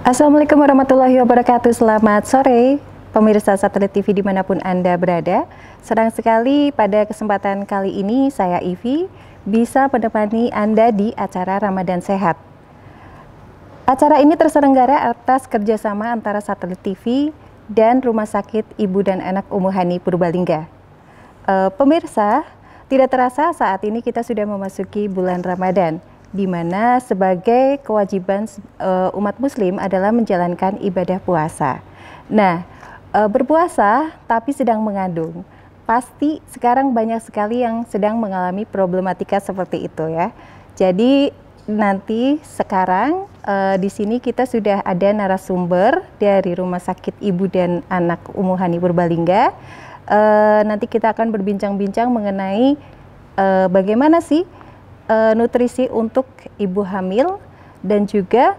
Assalamualaikum warahmatullahi wabarakatuh. Selamat sore, pemirsa Satelit TV dimanapun Anda berada. Senang sekali pada kesempatan kali ini saya Ivi bisa menemani Anda di acara Ramadan Sehat. Acara ini terselenggara atas kerjasama antara Satelit TV dan Rumah Sakit Ibu dan Anak Umuhani Purbalingga. Pemirsa, tidak terasa saat ini kita sudah memasuki bulan Ramadan, di mana sebagai kewajiban umat muslim adalah menjalankan ibadah puasa. Nah, berpuasa tapi sedang mengandung. Pasti sekarang banyak sekali yang sedang mengalami problematika seperti itu ya. Jadi nanti sekarang di sini kita sudah ada narasumber dari Rumah Sakit Ibu dan Anak Umuhani Purbalingga. Nanti kita akan berbincang-bincang mengenai bagaimana sih nutrisi untuk ibu hamil dan juga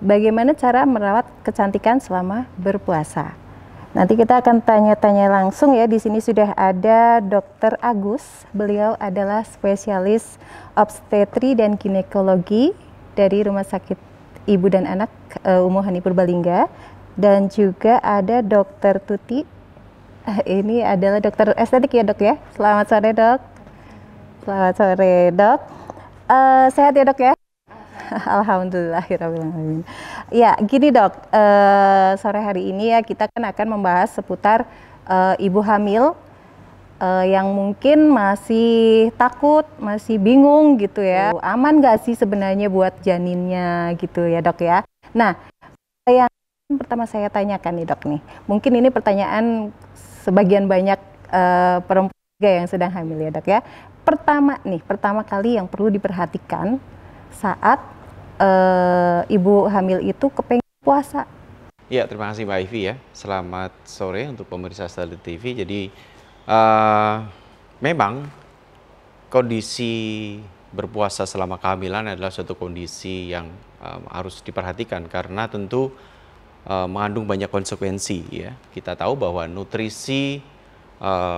bagaimana cara merawat kecantikan selama berpuasa. Nanti kita akan tanya-tanya langsung ya. Di sini sudah ada Dr. Agus. Beliau adalah spesialis obstetri dan ginekologi dari Rumah Sakit Ibu dan Anak Umuhani Purbalingga, dan juga ada Dr. Tuti. Ini adalah dokter estetik ya, Dok ya. Selamat sore, Dok. Selamat sore, Dok. Sehat ya, Dok ya? Alhamdulillahirrahmanirrahim. Ya, gini Dok, sore hari ini ya kita kan akan membahas seputar ibu hamil yang mungkin masih takut, masih bingung gitu ya. Aman gak sih sebenarnya buat janinnya gitu ya, Dok ya? Nah, yang pertama saya tanyakan nih, Dok nih. Mungkin ini pertanyaan sebagian banyak perempuan yang sedang hamil ya, Dok ya. Pertama kali yang perlu diperhatikan saat ibu hamil itu kepengen puasa. Ya, terima kasih Mbak Ivi ya. Selamat sore untuk pemirsa Satelit TV. Jadi memang kondisi berpuasa selama kehamilan adalah suatu kondisi yang harus diperhatikan karena tentu mengandung banyak konsekuensi ya. Kita tahu bahwa nutrisi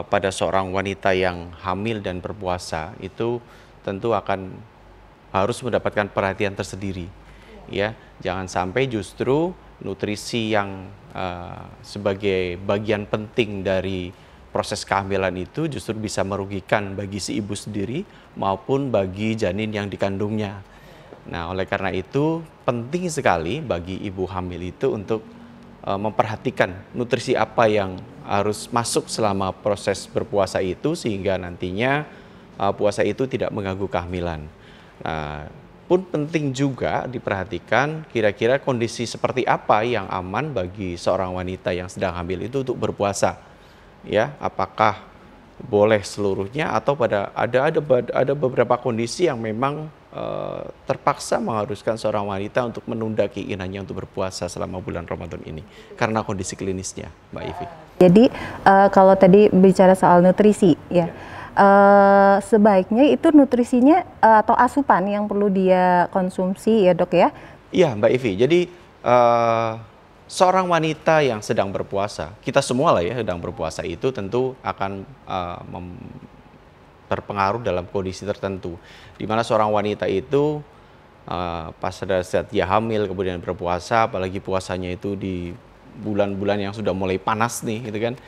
pada seorang wanita yang hamil dan berpuasa itu tentu akan harus mendapatkan perhatian tersendiri ya. Jangan sampai justru nutrisi yang sebagai bagian penting dari proses kehamilan itu justru bisa merugikan bagi si ibu sendiri maupun bagi janin yang dikandungnya. Nah, oleh karena itu penting sekali bagi ibu hamil itu untuk memperhatikan nutrisi apa yang harus masuk selama proses berpuasa itu sehingga nantinya puasa itu tidak mengganggu kehamilan. Nah, pun penting juga diperhatikan kira-kira kondisi seperti apa yang aman bagi seorang wanita yang sedang hamil itu untuk berpuasa. Ya, apakah boleh seluruhnya atau ada beberapa kondisi yang memang terpaksa mengharuskan seorang wanita untuk menunda keinginannya untuk berpuasa selama bulan Ramadan ini karena kondisi klinisnya, Mbak Ivi. Jadi kalau tadi bicara soal nutrisi ya, sebaiknya itu nutrisinya atau asupan yang perlu dia konsumsi ya, Dok ya? Iya, Mbak Ivi. Jadi seorang wanita yang sedang berpuasa, kita semua lah ya sedang berpuasa itu tentu akan terpengaruh dalam kondisi tertentu, di mana seorang wanita itu pas saat dia hamil kemudian berpuasa, apalagi puasanya itu di bulan-bulan yang sudah mulai panas nih, gitu kan,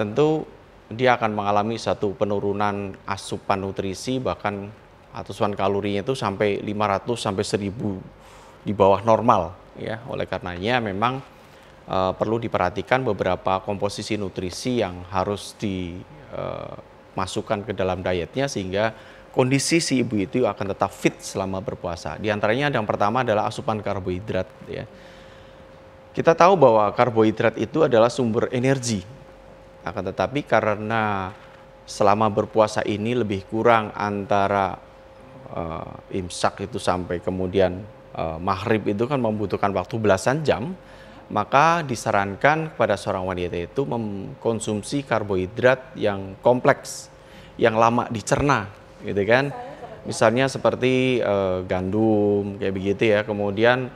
tentu dia akan mengalami satu penurunan asupan nutrisi, bahkan asupan kalorinya itu sampai 500 sampai 1000 di bawah normal ya. Oleh karenanya memang perlu diperhatikan beberapa komposisi nutrisi yang harus masukkan ke dalam dietnya sehingga kondisi si ibu itu akan tetap fit selama berpuasa. Di antaranya yang pertama adalah asupan karbohidrat ya. Kita tahu bahwa karbohidrat itu adalah sumber energi. Akan tetapi karena selama berpuasa ini lebih kurang antara imsak itu sampai kemudian maghrib itu kan membutuhkan waktu belasan jam, maka disarankan kepada seorang wanita itu mengkonsumsi karbohidrat yang kompleks, yang lama dicerna, gitu kan. Misalnya seperti gandum, kayak begitu ya. Kemudian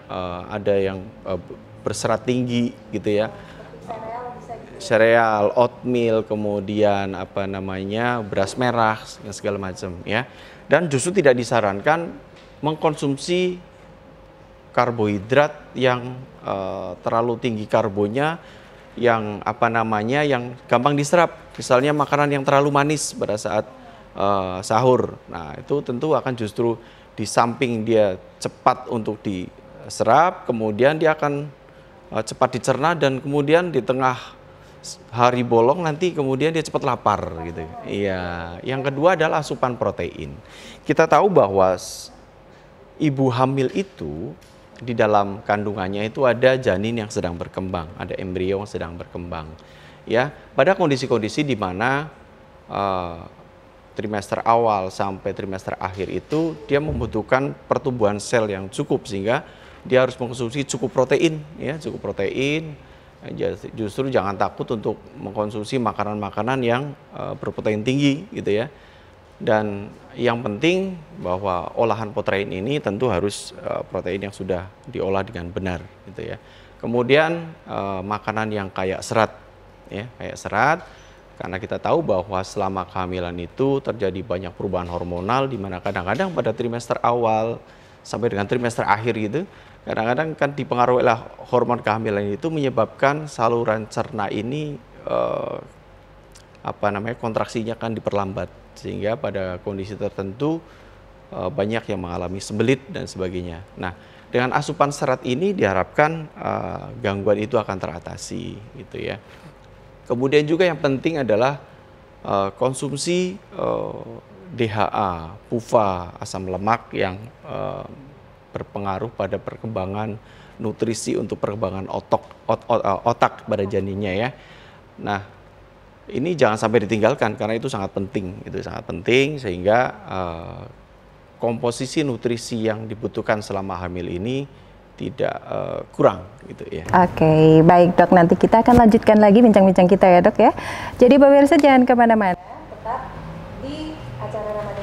ada yang berserat tinggi, gitu ya. Sereal, oatmeal, kemudian beras merah, segala macam ya. Dan justru tidak disarankan mengkonsumsi karbohidrat yang terlalu tinggi karbonya, yang yang gampang diserap. Misalnya makanan yang terlalu manis pada saat sahur. Nah, itu tentu akan justru di samping dia cepat untuk diserap, kemudian dia akan cepat dicerna, dan kemudian di tengah hari bolong nanti kemudian dia cepat lapar gitu. Iya. Yang kedua adalah asupan protein. Kita tahu bahwa ibu hamil itu di dalam kandungannya itu ada janin yang sedang berkembang, ada embrio yang sedang berkembang. Ya, pada kondisi-kondisi di mana trimester awal sampai trimester akhir itu dia membutuhkan pertumbuhan sel yang cukup, sehingga dia harus mengkonsumsi cukup protein, ya, cukup protein. Justru jangan takut untuk mengkonsumsi makanan-makanan yang berprotein tinggi, gitu ya. Dan yang penting bahwa olahan protein ini tentu harus protein yang sudah diolah dengan benar, gitu ya. Kemudian makanan yang kaya serat, ya, kaya serat, karena kita tahu bahwa selama kehamilan itu terjadi banyak perubahan hormonal, di mana kadang-kadang pada trimester awal sampai dengan trimester akhir gitu, kadang-kadang kan dipengaruhi oleh hormon kehamilan itu menyebabkan saluran cerna ini kontraksinya kan diperlambat, sehingga pada kondisi tertentu banyak yang mengalami sembelit dan sebagainya. Nah, dengan asupan serat ini diharapkan gangguan itu akan teratasi, gitu ya. Kemudian juga yang penting adalah konsumsi DHA, PUFA, asam lemak yang berpengaruh pada perkembangan nutrisi untuk perkembangan otak pada janinnya, ya. Nah, ini jangan sampai ditinggalkan karena itu sangat penting, sehingga komposisi nutrisi yang dibutuhkan selama hamil ini tidak kurang, gitu ya. Oke, baik dok, nanti kita akan lanjutkan lagi bincang-bincang kita ya dok ya. Jadi pemirsa jangan kemana-mana, tetap di acara Ramadan